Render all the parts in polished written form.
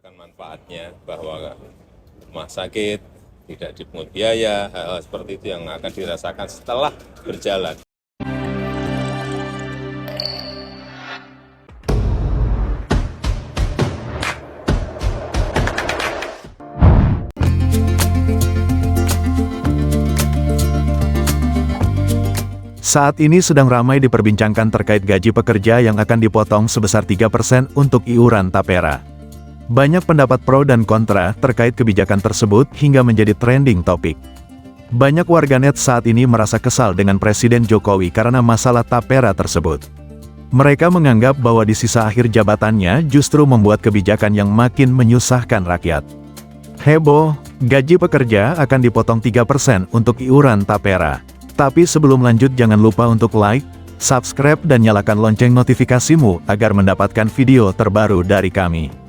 merasakan manfaatnya bahwa rumah sakit tidak dipungut biaya, hal-hal seperti itu yang akan dirasakan setelah berjalan. Saat ini sedang ramai diperbincangkan terkait gaji pekerja yang akan dipotong sebesar 3% untuk iuran tapera. Banyak pendapat pro dan kontra terkait kebijakan tersebut hingga menjadi trending topik. Banyak warganet saat ini merasa kesal dengan Presiden Jokowi karena masalah tapera tersebut. Mereka menganggap bahwa di sisa akhir jabatannya justru membuat kebijakan yang makin menyusahkan rakyat. Heboh, gaji pekerja akan dipotong 3% untuk iuran tapera. Tapi sebelum lanjut jangan lupa untuk like, subscribe dan nyalakan lonceng notifikasimu agar mendapatkan video terbaru dari kami.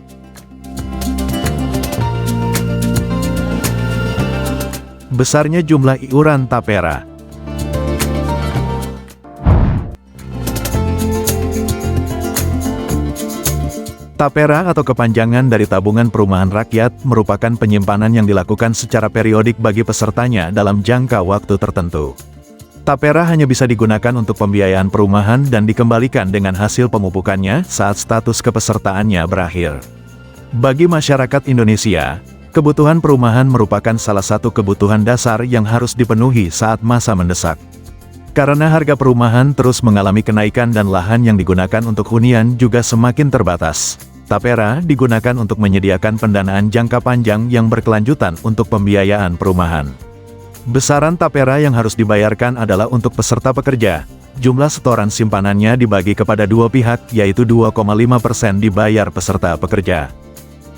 Besarnya jumlah iuran tapera. Tapera atau kepanjangan dari tabungan perumahan rakyat merupakan penyimpanan yang dilakukan secara periodik bagi pesertanya dalam jangka waktu tertentu. Tapera hanya bisa digunakan untuk pembiayaan perumahan dan dikembalikan dengan hasil pemupukannya saat status kepesertaannya berakhir. Bagi masyarakat Indonesia, kebutuhan perumahan merupakan salah satu kebutuhan dasar yang harus dipenuhi saat masa mendesak. Karena harga perumahan terus mengalami kenaikan dan lahan yang digunakan untuk hunian juga semakin terbatas, tapera digunakan untuk menyediakan pendanaan jangka panjang yang berkelanjutan untuk pembiayaan perumahan. Besaran tapera yang harus dibayarkan adalah untuk peserta pekerja. Jumlah setoran simpanannya dibagi kepada dua pihak, yaitu 2,5% dibayar peserta pekerja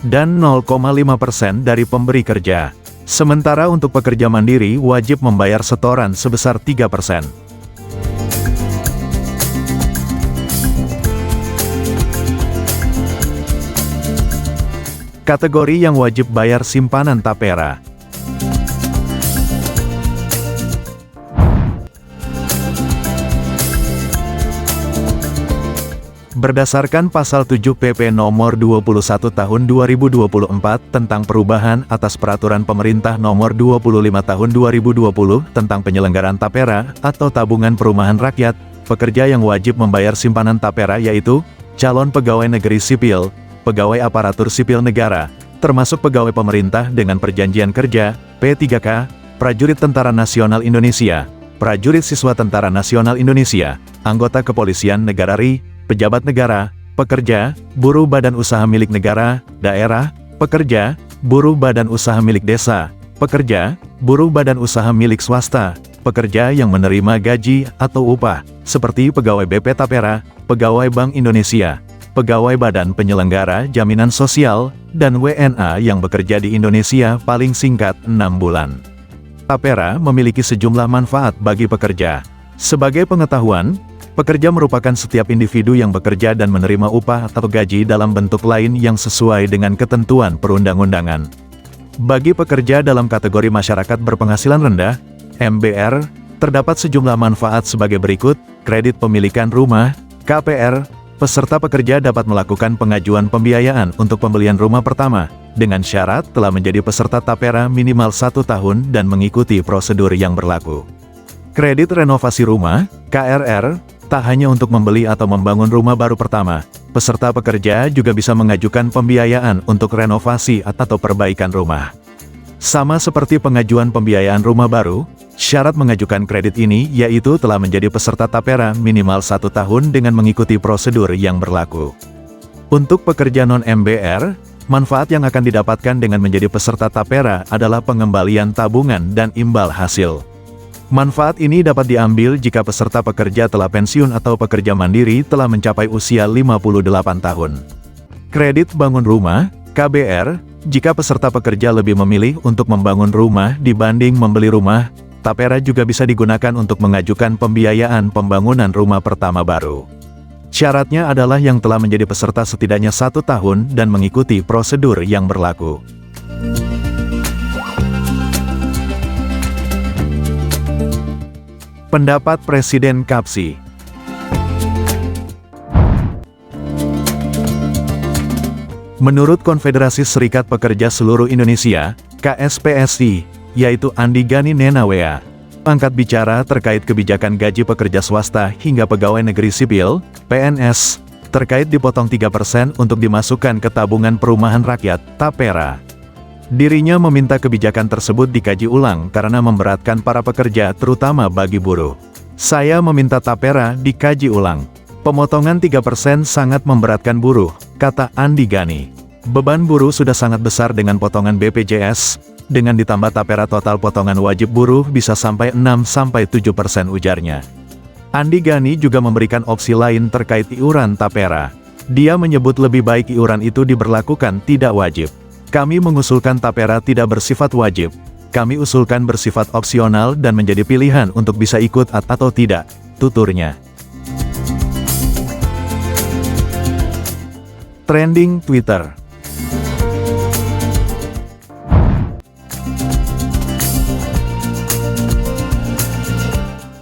dan 0,5% dari pemberi kerja. Sementara untuk pekerja mandiri wajib membayar setoran sebesar 3%. Kategori yang wajib bayar simpanan tapera. Berdasarkan Pasal 7 PP Nomor 21 Tahun 2024 tentang perubahan atas Peraturan Pemerintah Nomor 25 Tahun 2020 tentang penyelenggaraan tapera atau tabungan perumahan rakyat, pekerja yang wajib membayar simpanan tapera yaitu calon pegawai negeri sipil, pegawai aparatur sipil negara, termasuk pegawai pemerintah dengan perjanjian kerja, P3K, prajurit Tentara Nasional Indonesia, prajurit siswa Tentara Nasional Indonesia, anggota Kepolisian Negara RI, pejabat negara, pekerja, buruh badan usaha milik negara, daerah, pekerja, buruh badan usaha milik desa, pekerja, buruh badan usaha milik swasta, pekerja yang menerima gaji atau upah, seperti pegawai BP Tapera, pegawai Bank Indonesia, pegawai Badan Penyelenggara Jaminan Sosial, dan WNA yang bekerja di Indonesia paling singkat 6 bulan. Tapera memiliki sejumlah manfaat bagi pekerja. Sebagai pengetahuan, pekerja merupakan setiap individu yang bekerja dan menerima upah atau gaji dalam bentuk lain yang sesuai dengan ketentuan perundang-undangan. Bagi pekerja dalam kategori masyarakat berpenghasilan rendah, MBR, terdapat sejumlah manfaat sebagai berikut: kredit pemilikan rumah, KPR, peserta pekerja dapat melakukan pengajuan pembiayaan untuk pembelian rumah pertama, dengan syarat telah menjadi peserta tapera minimal 1 tahun dan mengikuti prosedur yang berlaku. Kredit renovasi rumah, KRR, tak hanya untuk membeli atau membangun rumah baru pertama, peserta pekerja juga bisa mengajukan pembiayaan untuk renovasi atau perbaikan rumah. Sama seperti pengajuan pembiayaan rumah baru, syarat mengajukan kredit ini yaitu telah menjadi peserta tapera minimal 1 tahun dengan mengikuti prosedur yang berlaku. Untuk pekerja non-MBR, manfaat yang akan didapatkan dengan menjadi peserta tapera adalah pengembalian tabungan dan imbal hasil. Manfaat ini dapat diambil jika peserta pekerja telah pensiun atau pekerja mandiri telah mencapai usia 58 tahun. Kredit bangun rumah, KBR, jika peserta pekerja lebih memilih untuk membangun rumah dibanding membeli rumah, tapera juga bisa digunakan untuk mengajukan pembiayaan pembangunan rumah pertama baru. Syaratnya adalah yang telah menjadi peserta setidaknya 1 tahun dan mengikuti prosedur yang berlaku. Pendapat Presiden Kapsi. Menurut Konfederasi Serikat Pekerja Seluruh Indonesia, KSPSI, yaitu Andi Gani Nenawea, angkat bicara terkait kebijakan gaji pekerja swasta hingga pegawai negeri sipil, PNS, terkait dipotong 3% untuk dimasukkan ke tabungan perumahan rakyat, TAPERA. Dirinya meminta kebijakan tersebut dikaji ulang karena memberatkan para pekerja terutama bagi buruh. Saya meminta TAPERA dikaji ulang. Pemotongan 3% sangat memberatkan buruh, kata Andi Gani. Beban buruh sudah sangat besar dengan potongan BPJS, dengan ditambah TAPERA total potongan wajib buruh bisa sampai 6-7% ujarnya. Andi Gani juga memberikan opsi lain terkait iuran TAPERA. Dia menyebut lebih baik iuran itu diberlakukan tidak wajib. Kami mengusulkan TAPERA tidak bersifat wajib. Kami usulkan bersifat opsional dan menjadi pilihan untuk bisa ikut atau tidak, tuturnya. Trending Twitter.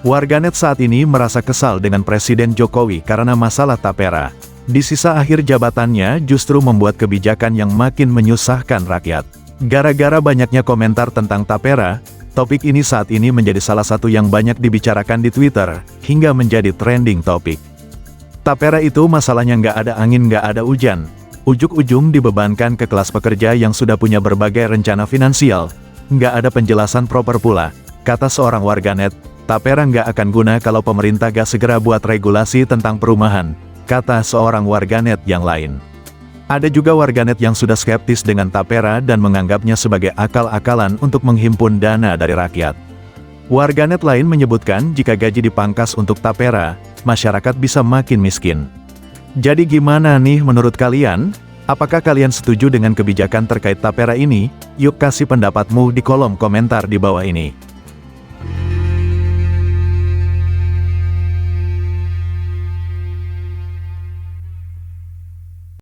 Warganet saat ini merasa kesal dengan Presiden Jokowi karena masalah TAPERA. Di sisa akhir jabatannya justru membuat kebijakan yang makin menyusahkan rakyat. Gara-gara banyaknya komentar tentang TAPERA, topik ini saat ini menjadi salah satu yang banyak dibicarakan di Twitter, hingga menjadi trending topik. TAPERA itu masalahnya nggak ada angin nggak ada hujan. Ujug-ujung dibebankan ke kelas pekerja yang sudah punya berbagai rencana finansial. Nggak ada penjelasan proper pula, kata seorang warganet. TAPERA nggak akan guna kalau pemerintah gak segera buat regulasi tentang perumahan, kata seorang warganet yang lain. Ada juga warganet yang sudah skeptis dengan TAPERA dan menganggapnya sebagai akal-akalan untuk menghimpun dana dari rakyat. Warganet lain menyebutkan jika gaji dipangkas untuk TAPERA, masyarakat bisa makin miskin. Jadi gimana nih menurut kalian? Apakah kalian setuju dengan kebijakan terkait TAPERA ini? Yuk kasih pendapatmu di kolom komentar di bawah ini.